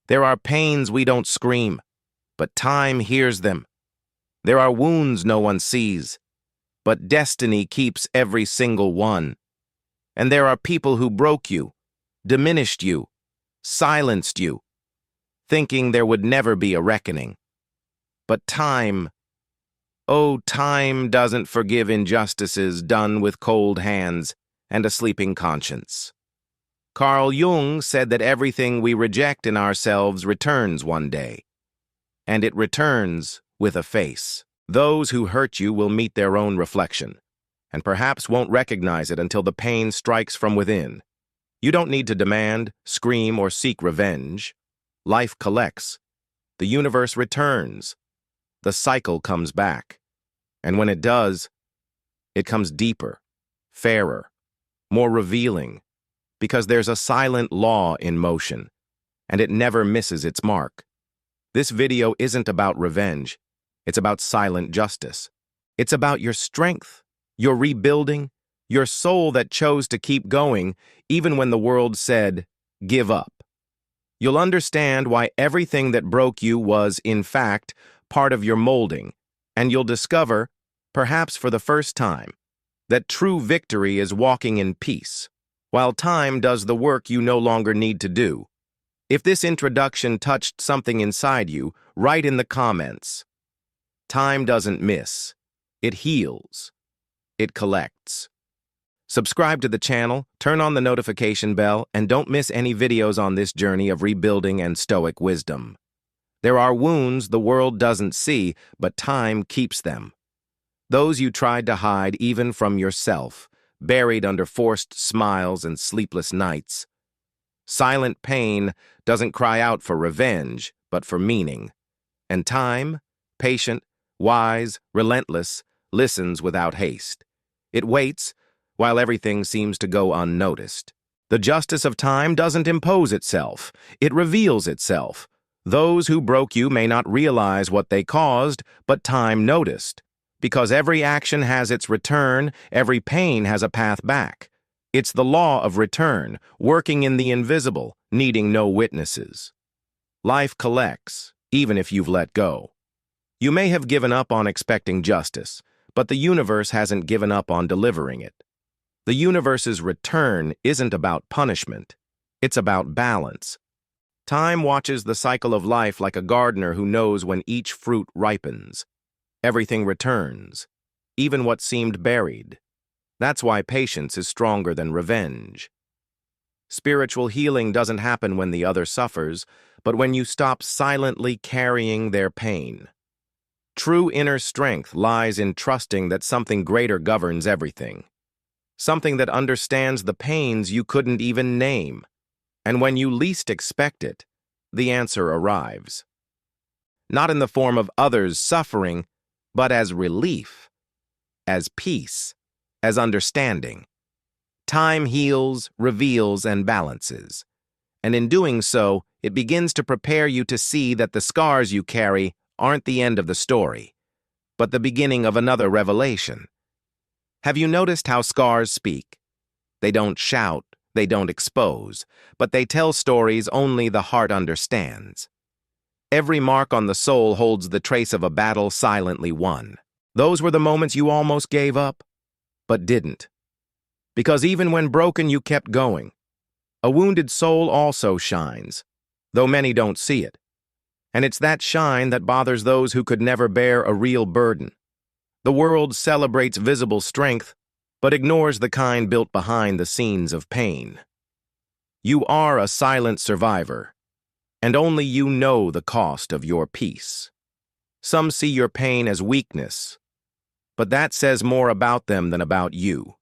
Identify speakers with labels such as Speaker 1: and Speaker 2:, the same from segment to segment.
Speaker 1: There are pains we don't scream, but time hears them. There are wounds no one sees, but destiny keeps every single one. And there are people who broke you, diminished you, silenced you, thinking there would never be a reckoning. But time, oh, time doesn't forgive injustices done with cold hands and a sleeping conscience. Carl Jung said that everything we reject in ourselves returns one day, and it returns with a face. Those who hurt you will meet their own reflection, and perhaps won't recognize it until the pain strikes from within. You don't need to demand, scream, or seek revenge. Life collects. The universe returns. The cycle comes back. And when it does, it comes deeper, fairer, more revealing, because there's a silent law in motion, and it never misses its mark. This video isn't about revenge. It's about silent justice. It's about your strength, your rebuilding, your soul that chose to keep going even when the world said, give up. You'll understand why everything that broke you was, in fact, part of your molding, and you'll discover, perhaps for the first time, that true victory is walking in peace, while time does the work you no longer need to do. If this introduction touched something inside you, write in the comments. Time doesn't miss. It heals. It collects. Subscribe to the channel, turn on the notification bell, and don't miss any videos on this journey of rebuilding and Stoic wisdom. There are wounds the world doesn't see, but time keeps them. Those you tried to hide even from yourself, buried under forced smiles and sleepless nights. Silent pain doesn't cry out for revenge, but for meaning. And time, patient, wise, relentless, listens without haste. It waits while everything seems to go unnoticed. The justice of time doesn't impose itself. It reveals itself. Those who broke you may not realize what they caused, but time noticed. Because every action has its return, every pain has a path back. It's the law of return, working in the invisible, needing no witnesses. Life collects, even if you've let go. You may have given up on expecting justice, but the universe hasn't given up on delivering it. The universe's return isn't about punishment. It's about balance. Time watches the cycle of life like a gardener who knows when each fruit ripens. Everything returns, even what seemed buried. That's why patience is stronger than revenge. Spiritual healing doesn't happen when the other suffers, but when you stop silently carrying their pain. True inner strength lies in trusting that something greater governs everything. Something that understands the pains you couldn't even name. And when you least expect it, the answer arrives. Not in the form of others' suffering, but as relief, as peace, as understanding. Time heals, reveals, and balances. And in doing so, it begins to prepare you to see that the scars you carry aren't the end of the story, but the beginning of another revelation. Have you noticed how scars speak? They don't shout, they don't expose, but they tell stories only the heart understands. Every mark on the soul holds the trace of a battle silently won. Those were the moments you almost gave up, but didn't. Because even when broken, you kept going. A wounded soul also shines, though many don't see it. And it's that shine that bothers those who could never bear a real burden. The world celebrates visible strength, but ignores the kind built behind the scenes of pain. You are a silent survivor, and only you know the cost of your peace. Some see your pain as weakness, but that says more about them than about you.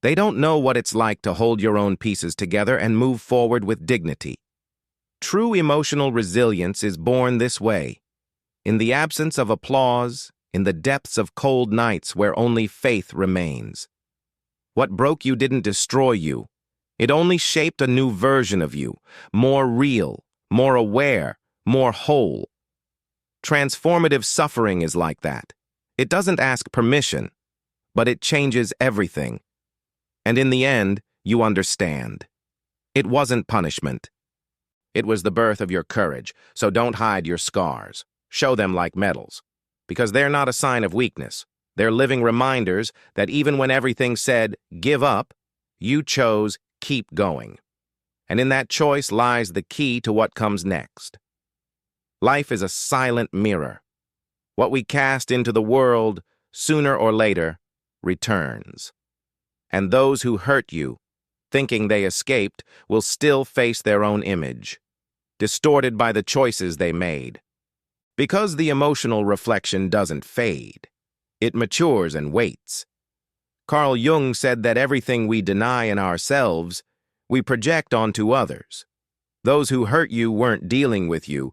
Speaker 1: They don't know what it's like to hold your own pieces together and move forward with dignity. True emotional resilience is born this way, in the absence of applause, in the depths of cold nights where only faith remains. What broke you didn't destroy you. It only shaped a new version of you, more real, more aware, more whole. Transformative suffering is like that. It doesn't ask permission, but it changes everything. And in the end, you understand. It wasn't punishment. It was the birth of your courage, so don't hide your scars. Show them like medals. Because they're not a sign of weakness. They're living reminders that even when everything said, give up, you chose keep going. And in that choice lies the key to what comes next. Life is a silent mirror. What we cast into the world, sooner or later, returns. And those who hurt you, thinking they escaped, will still face their own image, distorted by the choices they made. Because the emotional reflection doesn't fade, it matures and waits. Carl Jung said that everything we deny in ourselves, we project onto others. Those who hurt you weren't dealing with you,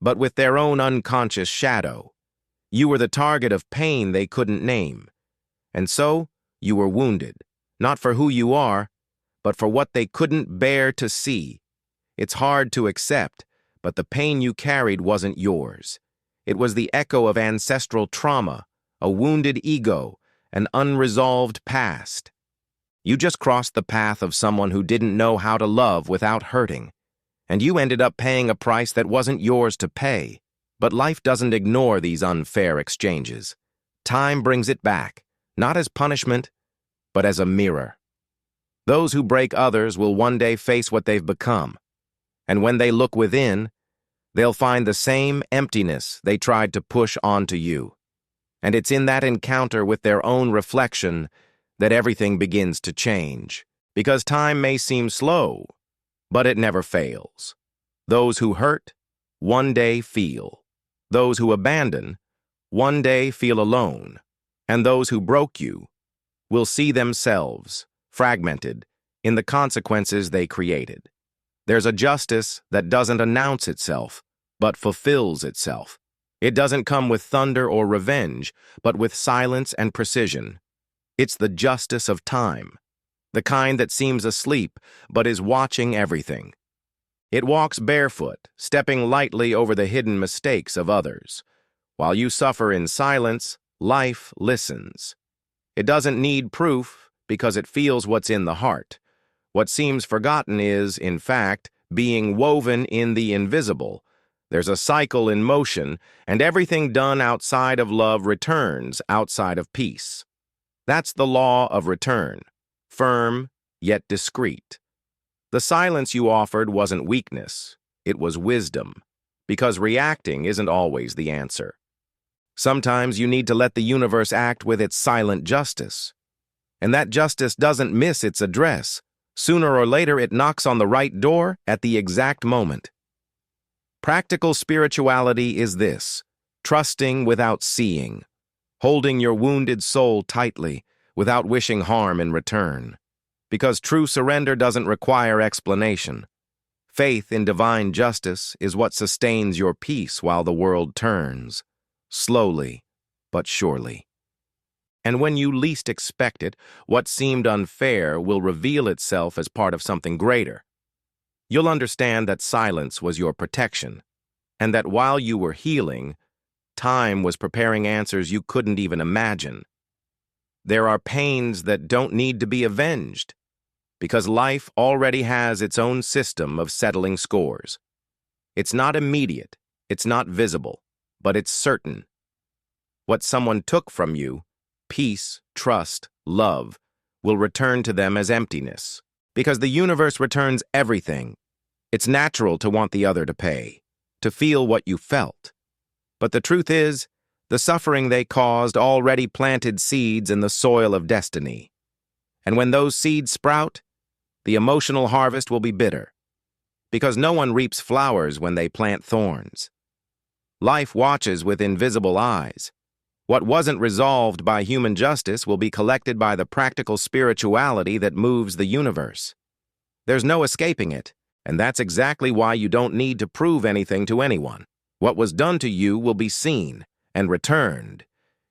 Speaker 1: but with their own unconscious shadow. You were the target of pain they couldn't name. And so, you were wounded, not for who you are, but for what they couldn't bear to see. It's hard to accept, but the pain you carried wasn't yours. It was the echo of ancestral trauma, a wounded ego, an unresolved past. You just crossed the path of someone who didn't know how to love without hurting, and you ended up paying a price that wasn't yours to pay. But life doesn't ignore these unfair exchanges. Time brings it back, not as punishment, but as a mirror. Those who break others will one day face what they've become, and when they look within, they'll find the same emptiness they tried to push onto you. And it's in that encounter with their own reflection that everything begins to change. Because time may seem slow, but it never fails. Those who hurt, one day feel. Those who abandon, one day feel alone. And those who broke you will see themselves, fragmented, in the consequences they created. There's a justice that doesn't announce itself, but fulfills itself. It doesn't come with thunder or revenge, but with silence and precision. It's the justice of time, the kind that seems asleep, but is watching everything. It walks barefoot, stepping lightly over the hidden mistakes of others. While you suffer in silence, life listens. It doesn't need proof because it feels what's in the heart. What seems forgotten is, in fact, being woven in the invisible. There's a cycle in motion, and everything done outside of love returns outside of peace. That's the law of return, firm yet discreet. The silence you offered wasn't weakness, it was wisdom, because reacting isn't always the answer. Sometimes you need to let the universe act with its silent justice. And that justice doesn't miss its address. Sooner or later, it knocks on the right door at the exact moment. Practical spirituality is this: trusting without seeing, holding your wounded soul tightly without wishing harm in return. Because true surrender doesn't require explanation. Faith in divine justice is what sustains your peace while the world turns, slowly but surely. And when you least expect it, what seemed unfair will reveal itself as part of something greater. You'll understand that silence was your protection, and that while you were healing, time was preparing answers you couldn't even imagine. There are pains that don't need to be avenged, because life already has its own system of settling scores. It's not immediate, it's not visible, but it's certain. What someone took from you, peace, trust, love, will return to them as emptiness. Because the universe returns everything. It's natural to want the other to pay, to feel what you felt. But the truth is, the suffering they caused already planted seeds in the soil of destiny. And when those seeds sprout, the emotional harvest will be bitter. Because no one reaps flowers when they plant thorns. Life watches with invisible eyes. What wasn't resolved by human justice will be collected by the practical spirituality that moves the universe. There's no escaping it, and that's exactly why you don't need to prove anything to anyone. What was done to you will be seen and returned.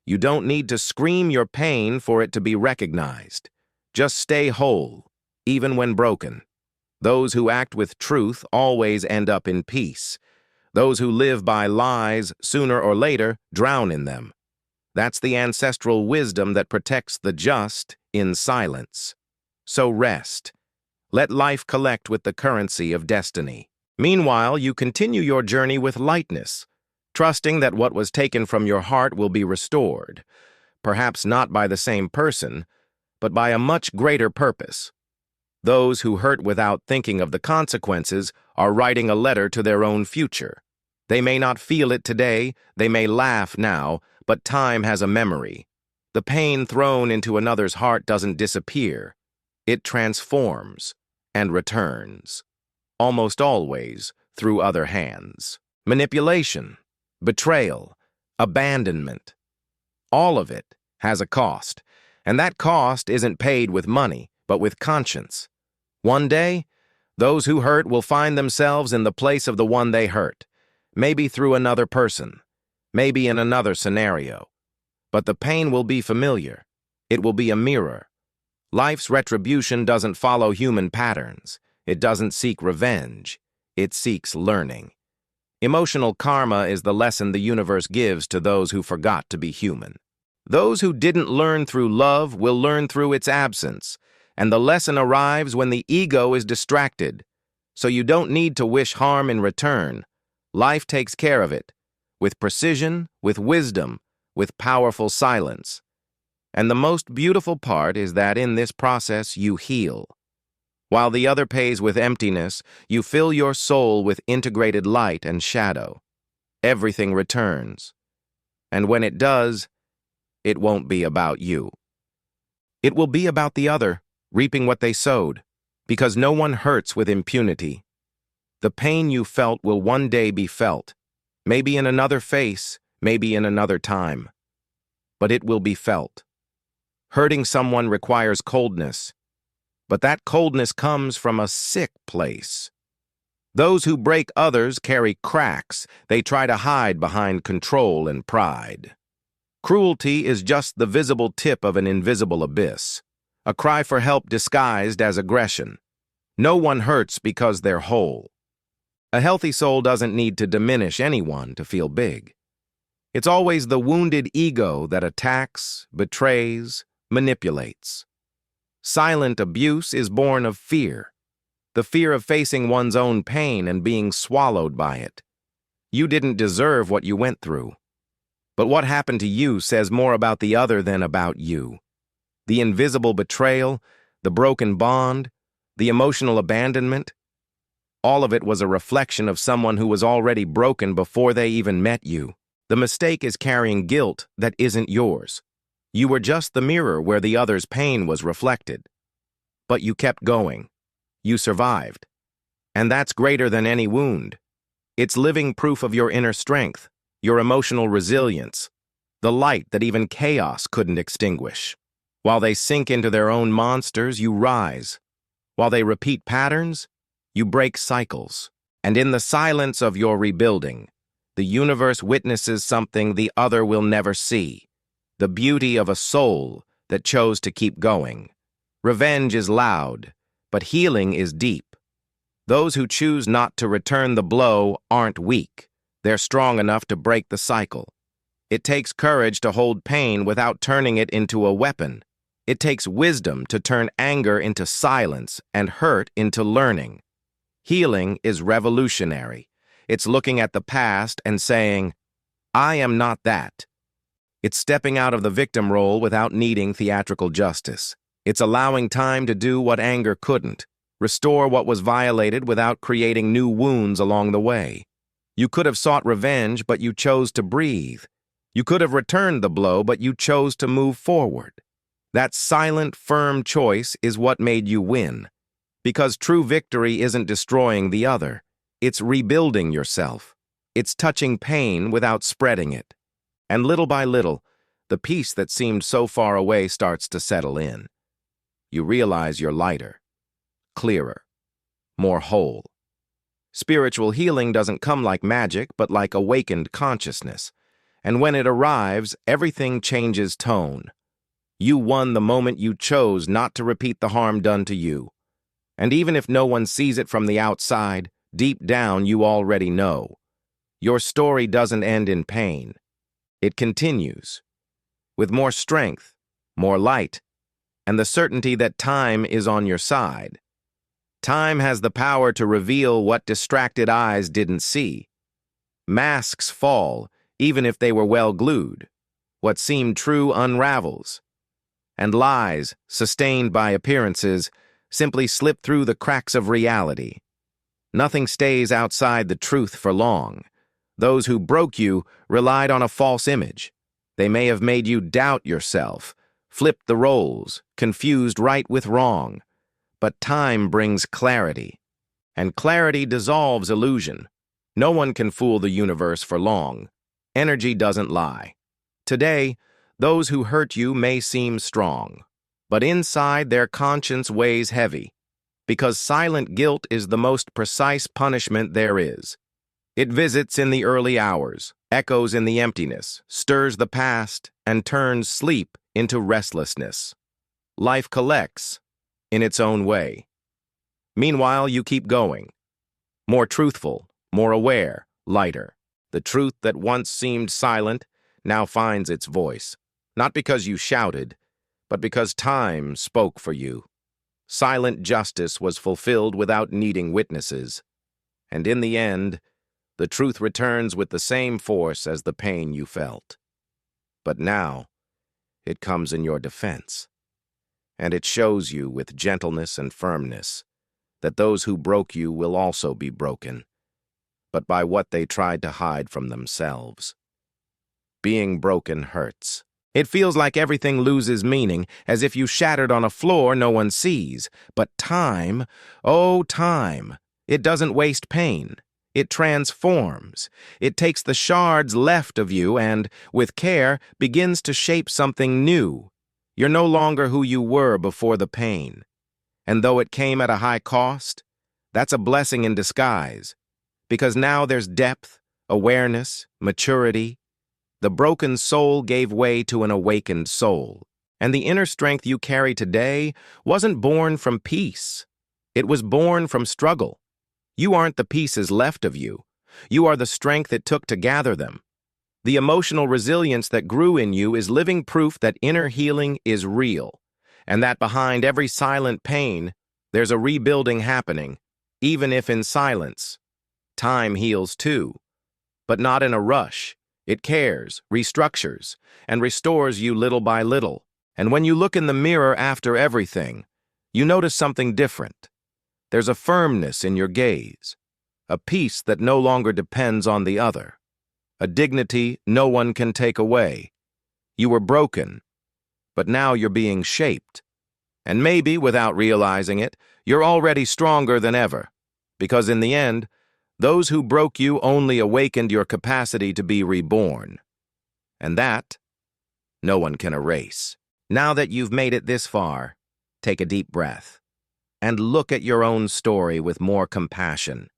Speaker 1: You don't need to scream your pain for it to be recognized. Just stay whole, even when broken. Those who act with truth always end up in peace. Those who live by lies, sooner or later, drown in them. That's the ancestral wisdom that protects the just in silence. So rest. Let life collect with the currency of destiny. Meanwhile, you continue your journey with lightness, trusting that what was taken from your heart will be restored, perhaps not by the same person, but by a much greater purpose. Those who hurt without thinking of the consequences are writing a letter to their own future. They may not feel it today, they may laugh now, but time has a memory. The pain thrown into another's heart doesn't disappear. It transforms and returns, almost always through other hands. Manipulation, betrayal, abandonment, all of it has a cost, and that cost isn't paid with money, but with conscience. One day, those who hurt will find themselves in the place of the one they hurt, maybe through another person, maybe in another scenario. But the pain will be familiar. It will be a mirror. Life's retribution doesn't follow human patterns. It doesn't seek revenge. It seeks learning. Emotional karma is the lesson the universe gives to those who forgot to be human. Those who didn't learn through love will learn through its absence, and the lesson arrives when the ego is distracted. So you don't need to wish harm in return. Life takes care of it, with precision, with wisdom, with powerful silence. And the most beautiful part is that in this process you heal. While the other pays with emptiness, you fill your soul with integrated light and shadow. Everything returns. And when it does, it won't be about you. It will be about the other, reaping what they sowed, because no one hurts with impunity. The pain you felt will one day be felt, maybe in another face, maybe in another time. But it will be felt. Hurting someone requires coldness, but that coldness comes from a sick place. Those who break others carry cracks. They try to hide behind control and pride. Cruelty is just the visible tip of an invisible abyss, a cry for help disguised as aggression. No one hurts because they're whole. A healthy soul doesn't need to diminish anyone to feel big. It's always the wounded ego that attacks, betrays, manipulates. Silent abuse is born of fear, the fear of facing one's own pain and being swallowed by it. You didn't deserve what you went through. But what happened to you says more about the other than about you. The invisible betrayal, the broken bond, the emotional abandonment, all of it was a reflection of someone who was already broken before they even met you. The mistake is carrying guilt that isn't yours. You were just the mirror where the other's pain was reflected. But you kept going. You survived. And that's greater than any wound. It's living proof of your inner strength, your emotional resilience, the light that even chaos couldn't extinguish. While they sink into their own monsters, you rise. While they repeat patterns, you break cycles. And in the silence of your rebuilding, the universe witnesses something the other will never see. The beauty of a soul that chose to keep going. Revenge is loud, but healing is deep. Those who choose not to return the blow aren't weak. They're strong enough to break the cycle. It takes courage to hold pain without turning it into a weapon. It takes wisdom to turn anger into silence and hurt into learning. Healing is revolutionary. It's looking at the past and saying, I am not that. It's stepping out of the victim role without needing theatrical justice. It's allowing time to do what anger couldn't, restore what was violated without creating new wounds along the way. You could have sought revenge, but you chose to breathe. You could have returned the blow, but you chose to move forward. That silent, firm choice is what made you win. Because true victory isn't destroying the other. It's rebuilding yourself. It's touching pain without spreading it. And little by little, the peace that seemed so far away starts to settle in. You realize you're lighter, clearer, more whole. Spiritual healing doesn't come like magic, but like awakened consciousness. And when it arrives, everything changes tone. You won the moment you chose not to repeat the harm done to you. And even if no one sees it from the outside, deep down you already know. Your story doesn't end in pain. It continues, with more strength, more light, and the certainty that time is on your side. Time has the power to reveal what distracted eyes didn't see. Masks fall, even if they were well glued. What seemed true unravels. And lies, sustained by appearances, simply slip through the cracks of reality. Nothing stays outside the truth for long. Those who broke you relied on a false image. They may have made you doubt yourself, flipped the roles, confused right with wrong. But time brings clarity, and clarity dissolves illusion. No one can fool the universe for long. Energy doesn't lie. Today, those who hurt you may seem strong, but inside their conscience weighs heavy, because silent guilt is the most precise punishment there is. It visits in the early hours, echoes in the emptiness, stirs the past, and turns sleep into restlessness. Life collects, in its own way. Meanwhile, you keep going. More truthful, more aware, lighter. The truth that once seemed silent now finds its voice, not because you shouted, but because time spoke for you. Silent justice was fulfilled without needing witnesses. And in the end, the truth returns with the same force as the pain you felt. But now, it comes in your defense. And it shows you with gentleness and firmness that those who broke you will also be broken, but by what they tried to hide from themselves. Being broken hurts. It feels like everything loses meaning, as if you shattered on a floor no one sees. But time, oh time, it doesn't waste pain. It transforms. It takes the shards left of you and, with care, begins to shape something new. You're no longer who you were before the pain. And though it came at a high cost, that's a blessing in disguise. Because now there's depth, awareness, maturity. The broken soul gave way to an awakened soul. And the inner strength you carry today wasn't born from peace. It was born from struggle. You aren't the pieces left of you. You are the strength it took to gather them. The emotional resilience that grew in you is living proof that inner healing is real, and that behind every silent pain, there's a rebuilding happening, even if in silence. Time heals too, but not in a rush. It cares, restructures, and restores you little by little. And when you look in the mirror after everything, you notice something different. There's a firmness in your gaze, a peace that no longer depends on the other, a dignity no one can take away. You were broken, but now you're being shaped. And maybe, without realizing it, you're already stronger than ever, because in the end, those who broke you only awakened your capacity to be reborn. And that, no one can erase. Now that you've made it this far, take a deep breath and look at your own story with more compassion.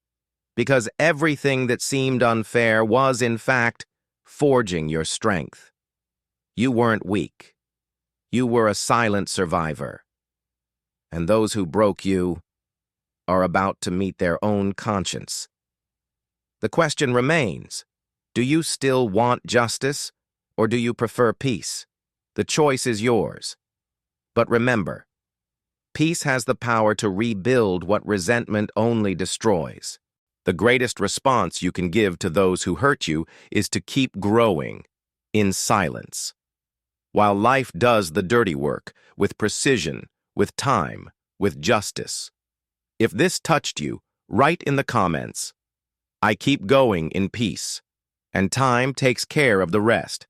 Speaker 1: Because everything that seemed unfair was, in fact, forging your strength. You weren't weak. You were a silent survivor. And those who broke you are about to meet their own conscience. The question remains, do you still want justice, or do you prefer peace? The choice is yours. But remember, peace has the power to rebuild what resentment only destroys. The greatest response you can give to those who hurt you is to keep growing in silence. While life does the dirty work with precision, with time, with justice. If this touched you, write in the comments, I keep going in peace, and time takes care of the rest.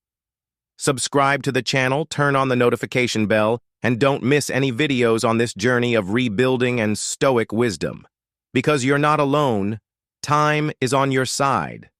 Speaker 1: Subscribe to the channel, turn on the notification bell, and don't miss any videos on this journey of rebuilding and stoic wisdom. Because you're not alone, time is on your side.